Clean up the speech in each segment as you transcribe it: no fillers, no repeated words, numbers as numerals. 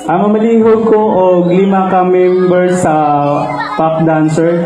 Mamalihog ko og 5 ka member sa pop dancer.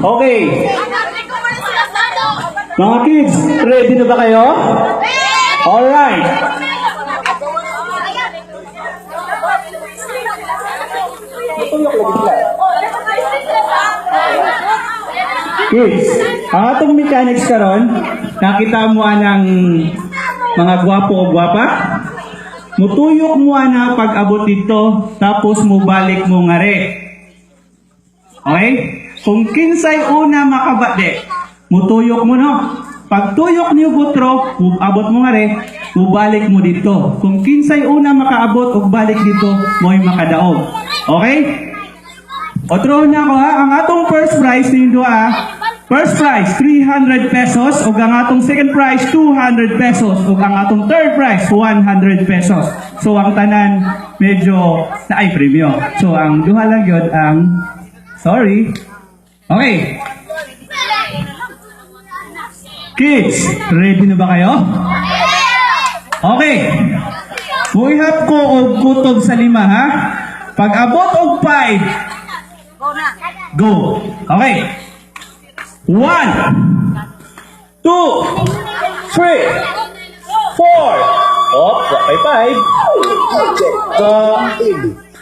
Okay. Mga kids, ready na ba kayo? Alright. Kids, ang atong mechanics karon, nakita mo ng mga gwapo o gwapa? Mutuyok mo na pag abot dito, tapos mo balik mo ngare. Okay? Kung kinsay una makabade, mutuyok mo no. Pag tuyok niyo butro, abot mo ngare, mubalik mo dito. Kung kinsay una makaabot ug balik dito, mo'y makadaog. Okay? Otro na ko ha, ang atong first prize nindo first prize 300 pesos ug ang atong second prize 200 pesos ug ang atong third prize 100 pesos. So ang tanan medyo naay premyo. So ang duha lang gyud ang sorry. Okay. Kids, ready na ba kayo? Okay. Muihap ko og kutob sa 5 ha. Pag abot og 5, go. Okay. 1, 2, 3, 4. Oh, okay, 5.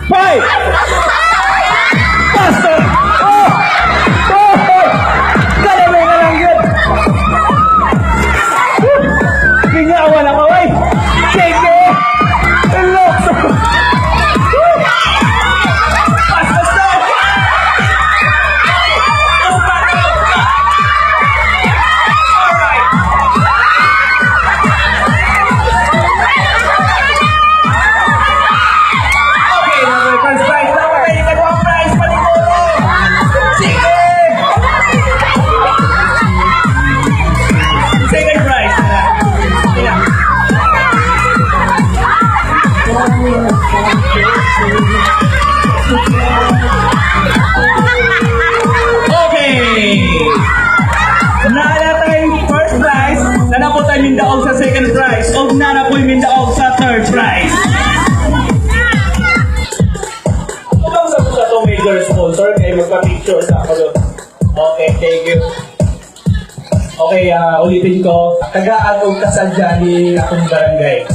5. Pastor. Oh! Oh! Kalaway ka lang yun. Pingawa na ka, way. Sige. Hello. Nanapoy mindaog sa second prize o nanapoy mindaog sa third prize. Kung sa itong major sponsor, kayo magpa-picture sa ako. Okay, thank you. Okay, ulitin ko. Tagaan o kasadya ni akong barangay.